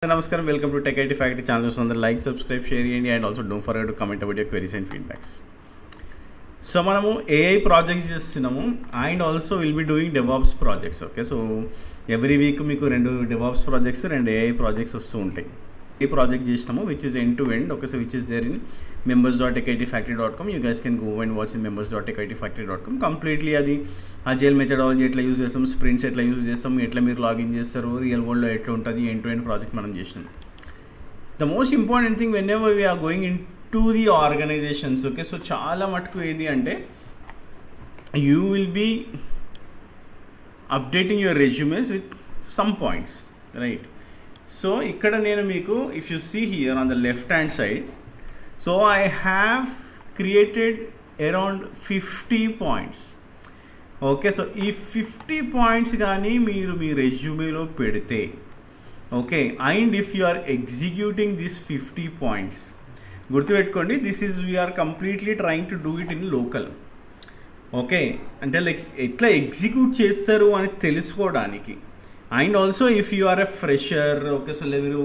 Namaskaram, welcome to Tech IT Factory channel. So, like, subscribe, share, and also don't forget to comment about your queries and feedbacks. So మనము AI projects చేస్తున్నాము and also will be doing DevOps projects. Okay, so every week మీకు 2 DevOps projects 2 AI projects వస్తూ ఉంటాయి. ఏ project చేసినాము which is end to end. Okay, so which is there in members.techitfactory.com. You guys can go and watch in members.techitfactory.com. Completely అది agile methodology ఎట్లా use చేస్తాం, sprints ఎట్లా use చేస్తాం, ఎట్లా మీరు లాగిన్ చేస్తారు, రియల్ వరల్డ్లో ఎట్లా ఉంటుంది, ఎండ్ టు ఎండ్ ప్రాజెక్ట్ మనం చేసినాం. The most important thing whenever we are going into the organizations. Okay, so చాలా మటుకు ఏంటి అంటే you will be updating your resumes with some points, right? So ఇక్కడ నేను మీకు if you see here on the left hand side, so I have created around 50 points. Okay, so ఈ 50 points కానీ మీరు మీ రెజ్యూమేలో పెడితే, okay, and if you are executing this 50 points, గుర్తుపెట్టుకోండి, this is we're completely trying to do it in local. Okay, అంటే like ఎట్లా execute చేస్తారు అని తెలుసుకోవడానికి. And also if you are a fresher, okay, so మీరు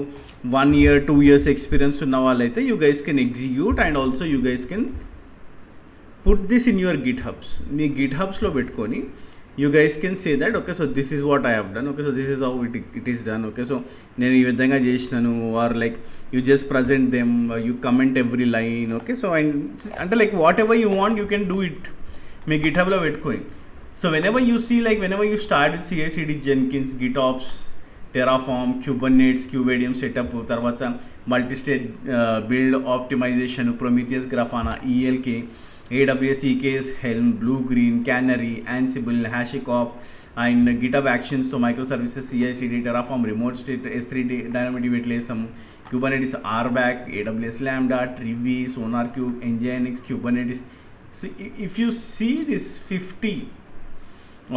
1 year 2 years ఎక్స్పీరియన్స్ ఉన్న వాళ్ళైతే you guys can execute and also you guys can put this in your GitHubs. మీ గిట్ హబ్స్లో పెట్టుకొని you guys can say that okay, so this is what I have done. Okay, so this is how it is done. Okay, so నేను ఈ విధంగా చేసినాను. Or like you just present them, you comment every line. Okay, so and అంటే like whatever you want you can do it మీ గిట్ హబ్లో పెట్టుకొని. So whenever you see, like whenever you start with CI/CD, Jenkins, GitOps, Terraform, Kubernetes, KubeADM setup, తర్వాత multi-state build optimization, Prometheus, Grafana, ELK, AWS EKS, Helm, Blue Green, Canary, Ansible, HashiCorp, and GitHub Actions, so microservices, CI/CD, Terraform, remote state, S3 dynamic database, Kubernetes, RBAC, AWS Lambda, Trivy, SonarCube, Nginx, Kubernetes. See, if you see this 50,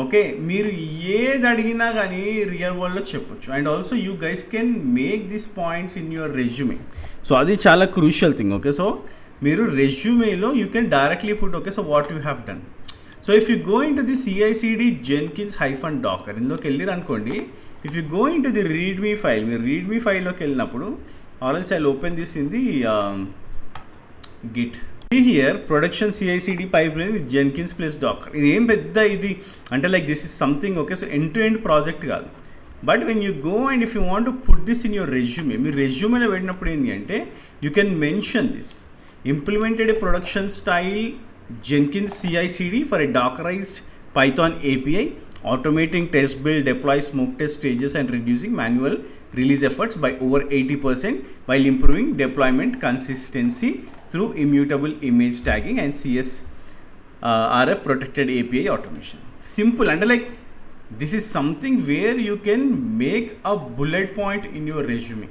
okay, మీరు ఏది అడిగినా కానీ real వరల్డ్లో చెప్పొచ్చు. And also you guys can make this points in your resume. So అది చాలా crucial thing. Okay, so మీరు రెజ్యూమేలో you can directly put okay, so what you have done. So if you go into the CI/CD Jenkins -docker ఇందులోకి వెళ్ళారు అనుకోండి. If you go into the readme file, మీరు readme ఫైల్లోకి వెళ్ళినప్పుడు already I open this in the git. Here production CI/CD pipeline with Jenkins +docker. ఇది ఏం పెద్ద ఇది అంటే like this is something. Okay, so end to end project కాదు. But when you go and if you want to put this in your resume, మీరు రెజ్యూమేలో పెట్టినప్పుడు ఏంటి అంటే you can mention this implemented a production style Jenkins CI/CD for a dockerized Python API, automating test build, deploy, smoke test stages and reducing manual release efforts by over 80% while improving deployment consistency through immutable image tagging and CSRF protected API automation. Simple, and like this is something where you can make a bullet point in your resume.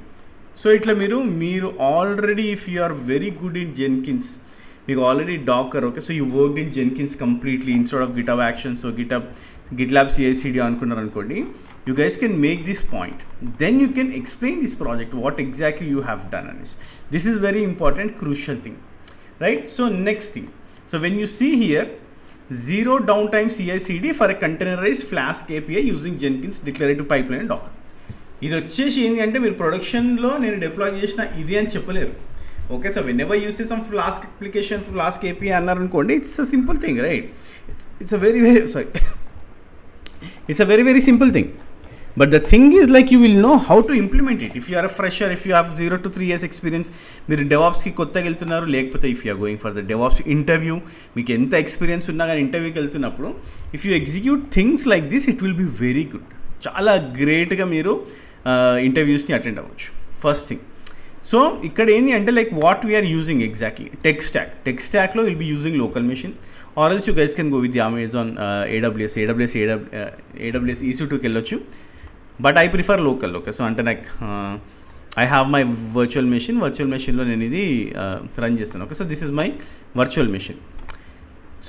So itla మీరు already, if you are very good in Jenkins, మీకు already docker, okay, so you worked in Jenkins completely instead of GitHub Actions, so GitLab CI/CD అనుకున్నారు అనుకోండి, you guys can make this point. Then you can explain this project what exactly you have done అనేసి. This is very important, crucial thing, right? So next thing, so when you see here zero downtime CI/CD for a containerized Flask API using Jenkins declarative pipeline and Dakar. ఇది వచ్చేసి ఏంటి అంటే మీరు ప్రొడక్షన్లో నేను deploy చేసిన ఇది అని చెప్పలేరు. Okay, so whenever you see some Flask application, Flask API అన్నారు అనుకోండి, it's a simple thing, right? It's a very very simple thing. But the thing is like you will know how to implement it. If you are a fresher, if you have 0 to 3 years experience, మీరు డెవాప్స్కి కొత్తగా వెళ్తున్నారు, లేకపోతే if you are going for the DevOps interview, మీకు ఎంత experience ఉన్నా కానీ ఇంటర్వ్యూకి వెళ్తున్నప్పుడు if you execute things like this, it will be very good. చాలా గ్రేట్గా మీరు ఇంటర్వ్యూస్ని అటెండ్ అవ్వచ్చు. ఫస్ట్ థింగ్, సో ఇక్కడ ఏంటి అంటే like what we're using exactly tech స్టాక్లో will be using local machine, or else you guys can go with the Amazon AWS EC2కి వెళ్ళొచ్చు. But I prefer local. Okay, so అంటే like I have my virtual మెషిన్లో నేను ఇది run చేస్తాను. Okay, so this is my virtual machine.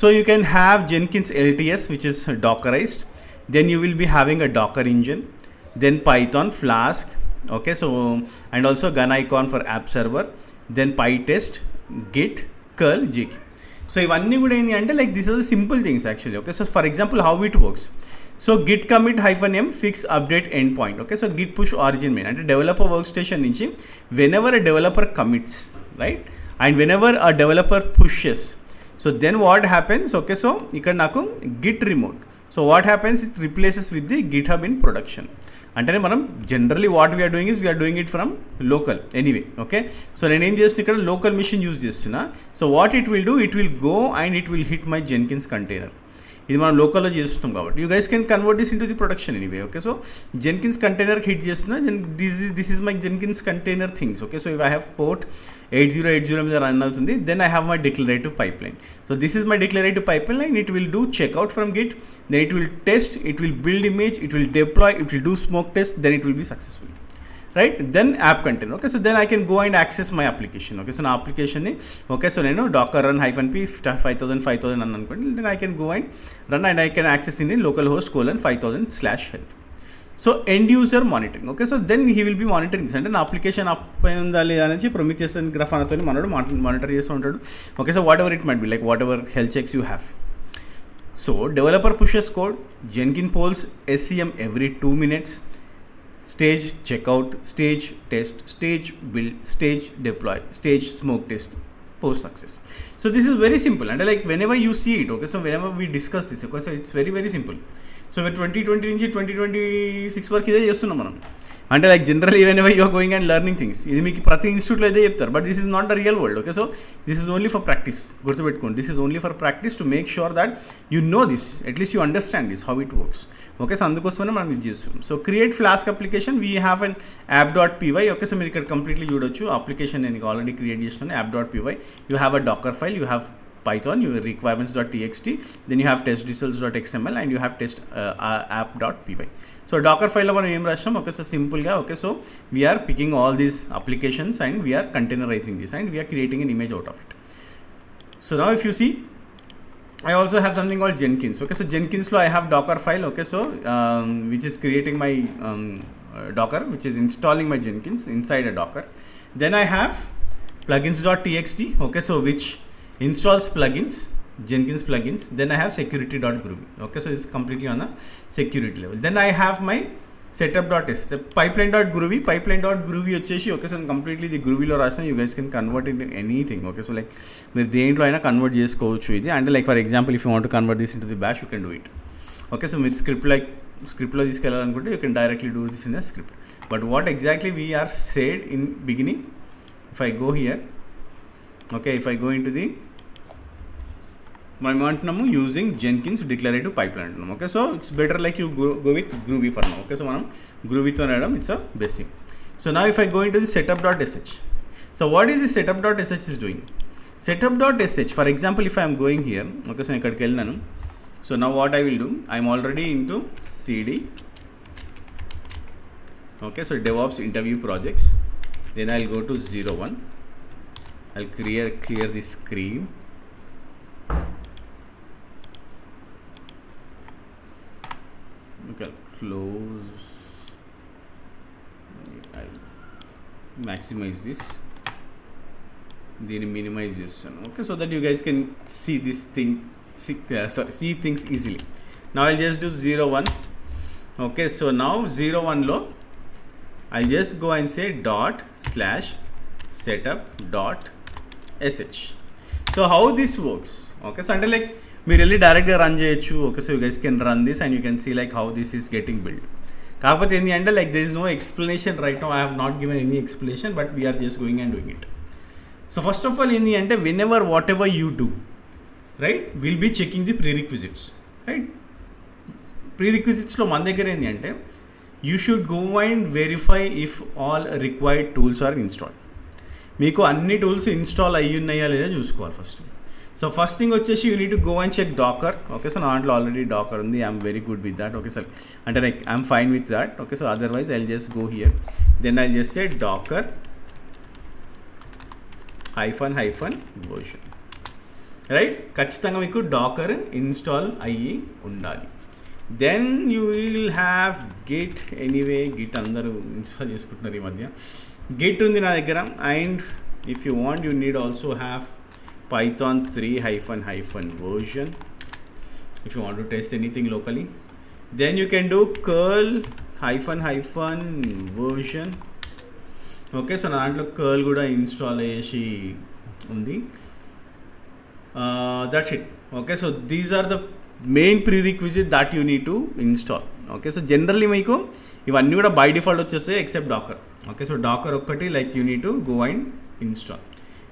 So you can have Jenkins LTS which is dockerized, then you will be having a Docker engine, then Python, Flask, okay, so and also Gunicon for app server, then PyTest, Git, curl, jig. So ఇవన్నీ కూడా ఏంటి అంటే like this are the simple things actually. Okay, so for example how it works. So git commit -m fix update endpoint. Okay, so git push origin main అంటే developer workstation నుంచి whenever a developer commits, right, and whenever a developer pushes, so then what happens. Okay, so ఇక్కడ నాకు git remote, so what happens it replaces with the GitHub in production. అంటే మనం generally what we're doing is we're doing it from local anyway. Okay, so నేనేం చేస్తున్నా ఇక్కడ local machine use చేస్తున్నా. So what it will do, it will go and it will hit my Jenkins container. ఇది మనం లోకల్లో చేస్తున్నాం కాబట్టి you guys can convert this into the production anyway. Okay, so Jenkins కంటైనర్కి హిట్ చేస్తున్నా, this is my Jenkins container things. Okay, so if I have port 8080 మీద run అవుతుంది, then I have my declarative pipeline. So this is my declarative pipeline. It will do checkout from git, then it will test, it will build image, it will deploy, it will do smoke test, then it will be successful, right. Then app container. Okay, so then I can go and access my application. Okay, so నా అప్లికేషన్ని okay, so నేను docker run -p 5000 అని అనుకోండి, then I can go and run and I can access in localhost :5000/health. So end user monitoring. Okay, so then he will be monitoring this, అంటే నా application up అయిందా లేదా అనేది Prometheus and గ్రాఫానాతో మనోడు monitor చేస్తూ ఉంటాడు. Okay, so whatever it might be, like whatever health checks you have. So developer pushes code, Jenkins polls SCM every 2 minutes, stage checkout, stage test, stage build, stage deploy, stage smoke test, post success. So this is very simple, and like whenever you see it, okay, so whenever we discuss this, okay, so it's very very simple. So 2020 నుంచి 2026 వరకు ఇదే చేస్తున్నాం మనం. అంటే like general whenever you are going and learning things, ఇది మీకు ప్రతి ఇన్స్టిట్యూట్లో ఇదే చెప్తారు, but this is not the real world. Okay, so this is only for practice. గుర్తుపెట్టుకోండి, this is only for practice to make sure that you know this, at least you understand this how it works. Okay, so అందుకోసమే మనం ఇది చేస్తున్నాం. So create flask application, we have an app.py. Okay, so మీరు ఇక్కడ completely చూడొచ్చు application నేను already create చేస్తున్నాను app.py. You have a docker file, you have Python, you have requirements.txt, then you have test results.xml, and you have test app.py. So docker file lo manam em rasham. Okay, so simple ga. Okay, so we are picking all these applications and we are containerizing this and we are creating an image out of it. So now if you see, I also have something called Jenkins. Okay, so Jenkins lo I have docker file. Okay, so which is creating my docker, which is installing my Jenkins inside a docker. Then I have plugins.txt. Okay, so which installs plugins, Jenkins plugins. Then I have security.groovy. Okay, so it's completely on a security level. Then I have my setup.s, the pipeline.groovy. Pipeline.groovy వచ్చేసి okay, so completely ఇది గ్రూవీలో రాసిన. You guys can convert in anything. Okay, so like మీరు దేంట్లో అయినా convert చేసుకోవచ్చు ఇది. అంటే like for example if you want to convert this into the bash, you can do it. Okay, so మీరు స్క్రిప్ట్లో తీసుకెళ్ళాలనుకుంటే you can directly do this in the script. But what exactly we are said in beginning, if I go here, okay, if I go into the మనం ఏమంటున్నాము using Jenkins declarative pipeline అంటున్నాము. Okay, so it's better like you go with groovy for now. Okay, so మనం గ్రూవీతో రాయడం it's a basic. So now if I go into the setup.sh. So what is the setup.sh is doing? setup.sh, for example if I'm going here, okay, so ఇక్కడికి వెళ్ళినాను. So now what I will do, I'm already into cd. ఓకే, సో DevOps interview projects. Then I'll go to 01. I'll clear the screen. Okay, close. I'll maximize this. Then minimize this one. Okay, so that you guys can see this thing, see things easily. Now I'll just do 01. Okay, so now 01 lo I'll just go and say ./setup.sh. So how this works? Okay, so until like మీరు వెళ్ళి డైరెక్ట్గా run చేయొచ్చు. Okay, so you guys can run this and you can see like how this is getting build. కాకపోతే ఏంటి అంటే like there is no explanation right now. I have not given any explanation, but we're just going and doing it. So first of all ఏంటి అంటే whenever whatever you do, right, will be checking the prerequisites, right. ప్రీరిక్విజిట్స్లో మన దగ్గర ఏంటి అంటే you should go and verify if all required tools are install. మీకు అన్ని tools install అయ్యి ఉన్నాయా లేదా చూసుకోవాలి ఫస్ట్. సో ఫస్ట్ థింగ్ వచ్చేసి you need to go and check docker. Okay, so నా దాంట్లో ఆల్రెడీ డాకర్ ఉంది. I'm very good with that. Okay sir, అంటే like I'm fine with that. Okay, so otherwise I'll just go here, then I'll just say docker -version, right. ఖచ్చితంగా మీకు docker install అయ్యి ఉండాలి. Then you will have Git. Anyway Git అందరూ install చేసుకుంటున్నారు ఈ మధ్య. Git ఉంది నా దగ్గర. And if you want you need also have Python 3 -version if you want to test anything locally. then you can do curl hyphen version. Okay, so నా దాంట్లో curl కూడా ఇన్స్టాల్ చేసి ఉంది. That's it. Okay, so these are the main prerequisite that you need to install. Okay, so generally మీకు ఇవన్నీ కూడా by default వచ్చేస్తాయి except docker. Okay, so docker ఒక్కటి like you need to go and install.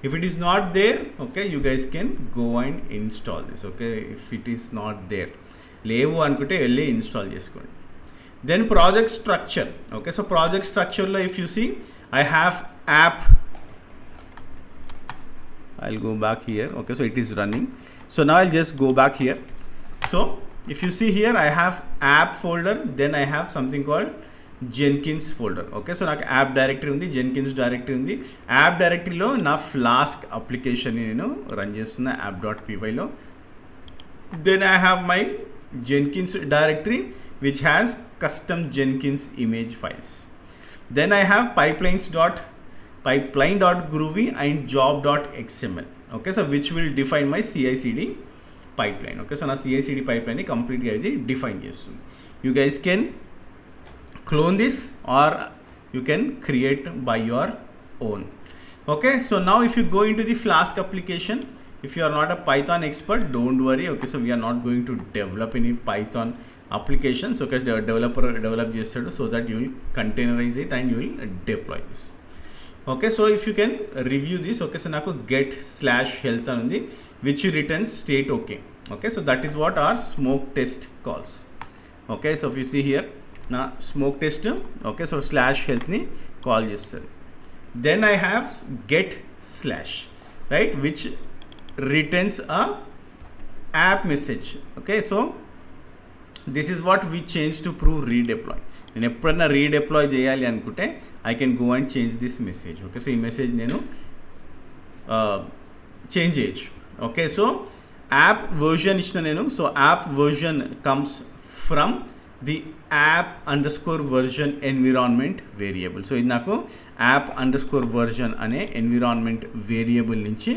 If it is not there, okay, you guys can go and install this. Okay, if it is not there, లేవు అనుకుంటే వెళ్ళి install చేసుకోండి. Then project structure. Okay, so project స్ట్రక్చర్లో if you see I have app, I'll go back here. Okay, so it is running. So now I'll just go back here. So if you see here, I have app folder, then I have something called Jenkins folder. Okay, so నాకు app directory ఉంది, Jenkins directory ఉంది. App డైరెక్టరీలో నా flask అప్లికేషన్ని నేను run చేస్తున్నా app.pyలో. Then I have my Jenkins directory which has custom Jenkins image files. Then I have pipeline.groovy and job.xml. Okay, so which will define my CI/CD pipeline. Okay, so నా CI/CD pipeline కంప్లీట్గా ఇది define చేస్తుంది. You guys can clone this or you can create by your own. Okay, so now if you go into the Flask application, if you are not a Python expert, don't worry. Okay, so we are not going to develop any Python applications. Okay, the developer develop chestadu so that you will containerize it and you will deploy this. Okay, so if you can review this. Okay, so naku get/health anundi which returns state okay. Okay, so that is what our smoke test calls. Okay, so if you see here నా smoke test. Okay, so /healthని call చేస్తుంది. Then I have get/, right, which returns a app message. Okay, so this is what we change to prove redeploy. నేను ఎప్పుడన్నా redeploy చేయాలి అనుకుంటే I can go and change this message. Okay, so ఈ message నేను change చేయొచ్చు. Okay, so app version ఇచ్చిన నేను. So app version comes from the app_version environment variable. So ఇది నాకు app_version అనే ఎన్విరాన్మెంట్ వేరియబుల్ నుంచి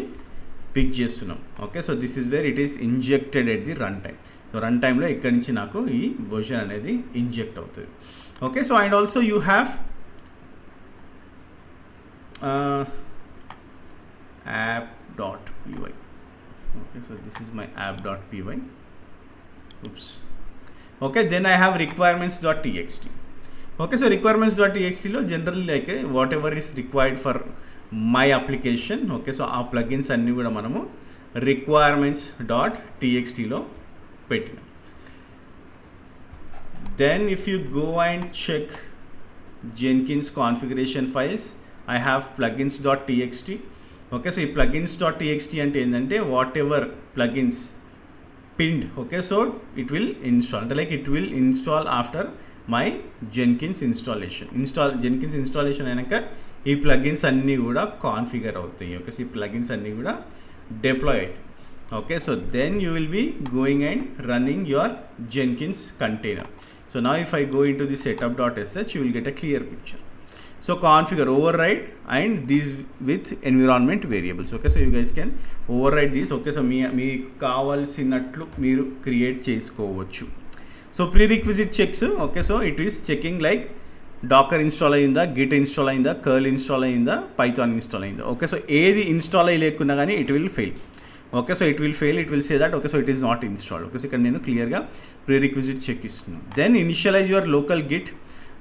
పిక్ చేస్తున్నాం. Okay, so this is where it is injected at the run time. So run టైంలో ఇక్కడి నుంచి నాకు ఈ వర్జన్ అనేది ఇంజెక్ట్ అవుతుంది. Okay, so and also you have app.py. Okay, so this is my app.py. oops. Okay, then I have requirements.txt. Okay, so requirements.txt లో generally like whatever is required for my application. Okay, so ఆ plugins అన్నీ కూడా మనము requirements.txtలో పెట్టినాం. Then if you go and check Jenkins configuration files, I have plugins.txt. Okay, so ఈ plugins.txt అంటే ఏంటంటే whatever plugins pinned. Okay, so it will install, like it will install after my Jenkins installation. Jenkins installation అయినాక ఈ plugins అన్నీ కూడా configure అవుతాయి. Okay, so ఈ plugins అన్నీ కూడా డిప్లాయ్ అవుతాయి. Okay, so then you will be going and running your Jenkins container. So now if I go into the setup.sh, you will get a clear picture. So configure, override and these with environment variables. Okay, so you guys can override these. Okay, so మీ కావాల్సినట్లు మీరు create చేసుకోవచ్చు. So prerequisite checks. Okay, so it is checking like Docker install అయిందా, git install అయిందా, curl install అయిందా, Python install అయిందా. Okay, so ఏది install అయ్యి లేకున్నా కానీ it will fail. Okay, so it will fail, it will say that okay, so it is not installed. Okay, so ఇక్కడ నేను క్లియర్గా ప్రీరిక్విజిట్ చెక్ ఇస్తున్నాను. Then initialize your local git.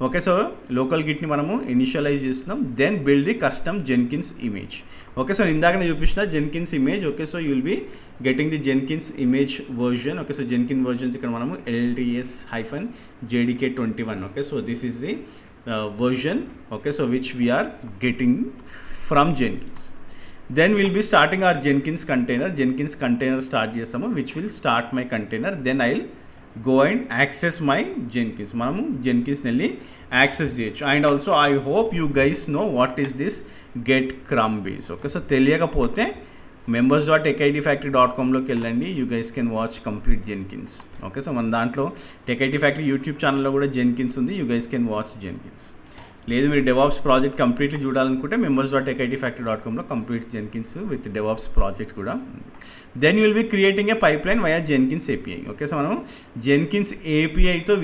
Okay, so local గిట్ని మనము initialize చేస్తున్నాం. Then build the custom Jenkins image. Okay, so ఇందాక నేను చూపించిన Jenkins image. Okay, so you will be getting the Jenkins image version. Okay, so Jenkin versions ఇక్కడ మనము LTS-JDK21. Okay, so this is the version. Okay, so which we're getting from Jenkins. Then we'll be starting our Jenkins container. Jenkins container start చేస్తాము, which will start my container. Then I'll go and access my Jenkins. మనము Jenkins వెళ్ళి access చేయొచ్చు. And also I hope you guys know what is this get crumb base. Okay, so తెలియకపోతే members.techidfactory.comలోకి వెళ్ళండి. You guys can watch complete Jenkins. Okay, so మన దాంట్లో Tech IT Factory YouTube ఛానల్లో కూడా Jenkins ఉంది. You guys can watch Jenkins. లేదు మీరు DevOps project completely చూడాలనుకుంటే members.techitfactory.comలో complete Jenkins with DevOps project కూడా ఉంది. Then you will be creating a pipeline via Jenkins API. Okay, so మనం జెన్కిన్స్ APIతో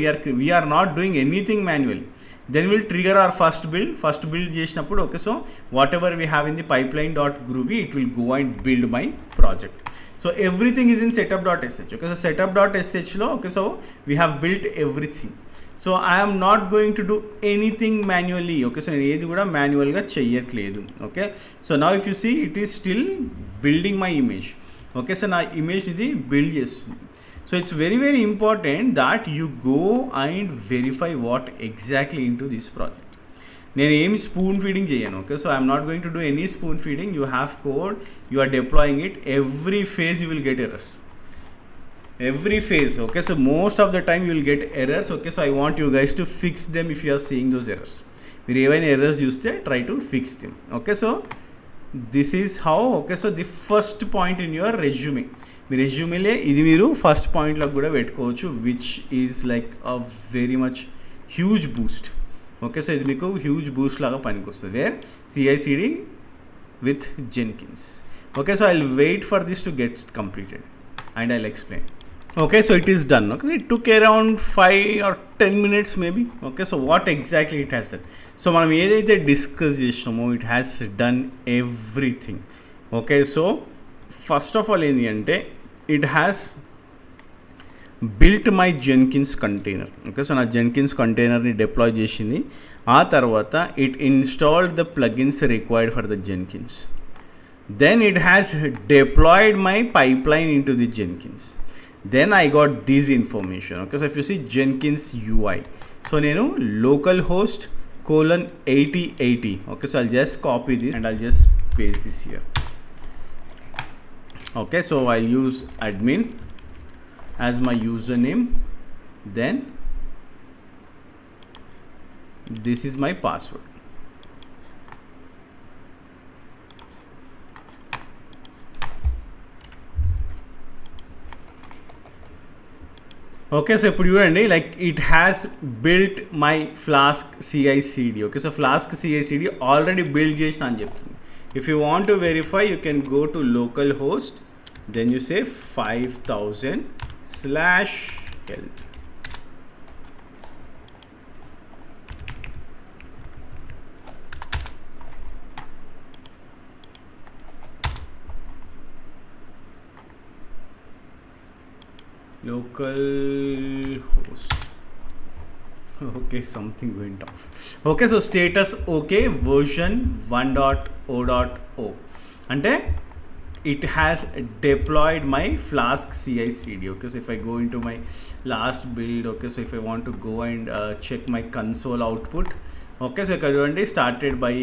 we're not doing anything manually. Then will trigger our first build చేసినప్పుడు okay, so whatever we have in the pipeline.groovy it will go and build my project. So everything is in setup.sh. Okay, so setup.shలో okay, so we have built everything. So I'm not going to do anything manually. Okay, so నేను ఏది కూడా మాన్యువల్గా చెయ్యట్లేదు. Okay, so now if you see it is still building my image. Okay, so నా image ఇది build చేస్తుంది. So it's very very important that you go and verify what exactly into this project. నేను ఏమి spoon feeding చేయను. Okay, so I'm not going to do any spoon feeding. You have code, you are deploying it. Every phase you will get errors. Every phase. Okay, so most of the time you will get errors. Okay, so I want you guys to fix them if you are seeing those errors. మీరు ఏవైనా errors చూస్తే try to fix them. Okay, so this is how. Okay, so the first point in your resume, మీ రెజ్యూమేలే ఇది మీరు first పాయింట్లో కూడా పెట్టుకోవచ్చు, which is like a very much huge boost. Okay, so ఇది మీకు హ్యూజ్ బూస్ట్ లాగా పనికొస్తుంది. Where CI/CD with Jenkins. Okay, so I'll wait for this to get completed and I'll explain. Okay, so it is done. Okay, it took around 5 or 10 minutes maybe. Okay, so what exactly it has done? So మనం ఏదైతే discuss చేసినామో it has done everything. Okay, so first of all ఏంటి అంటే it has built my Jenkins container. Okay, so నా Jenkins కంటైనర్ని deploy చేసింది. ఆ తర్వాత it installed the plugins required for the Jenkins. Then it has deployed my pipeline into the Jenkins. Then I got this information. Okay, so if you see Jenkins UI, so nenu localhost :8080. Okay, so I'll just copy this and I'll just paste this here. Okay, so I'll use admin as my username. Then this is my password. Okay, so ఇప్పుడు చూడండి like it has built my flask CI/CD. Okay, so flask CI/CD already build చేసిన అని చెప్తుంది. If you want to verify you can go to localhost, then you say 5000/health. Local host. Okay, something went off. Okay, so status okay, version 1.0.0 అంటే it has deployed my Flask CI/CD. Okay, so if I go into my last build, okay, so if I want to go and check my console output, okay, so ఇక్కడ చూడండి started by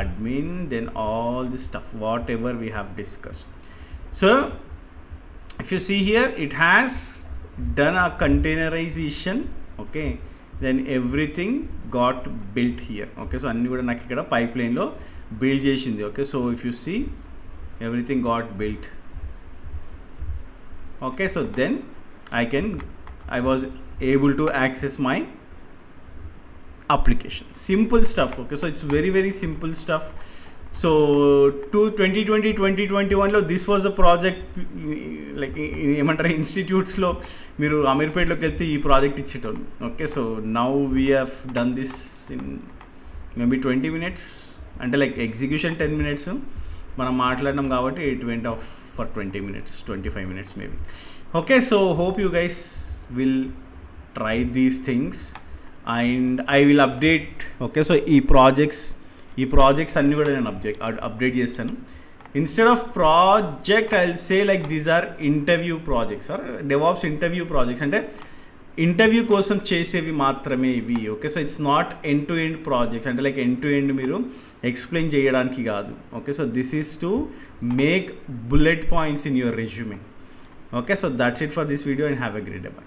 admin, then all this stuff whatever we have discussed. So if you see here, it has done a containerization. Okay, then everything got built here. Okay, so అన్ని కూడా నాకు ఇక్కడ పైప్లైన్లో build చేసింది. Okay, so if you see everything got built. Okay, so then I was able to access my application. Simple stuff. Okay, so it's very very simple stuff. So 2020-2021లో this was a project. Like ఏమంటారు ఇన్స్టిట్యూట్స్లో మీరు అమీర్పేట్లోకి వెళ్తే ఈ project ఇచ్చేటోళ్ళు. Okay, so now we have done this in maybe 20 minutes. అంటే like execution 10 minutes, మనం మాట్లాడినాం కాబట్టి it went off for 20 minutes, 25 minutes maybe. Okay, so hope you guys will try these things and I will update. Okay, so ఈ projects అన్నీ కూడా నేను update చేస్తాను. Instead of project I will say like these are interview projects are DevOps interview projects. అంటే interview కోసం చేసేవి మాత్రమే ఇవి. Okay, so it's not end to end projects. అంటే లైక్ ఎండ్ టు ఎండ్ మీరు ఎక్స్ప్లెయిన్ చేయడానికి కాదు. Okay, so this is to make bullet points in your resume. Okay, so that's it for this video and have a great day. By.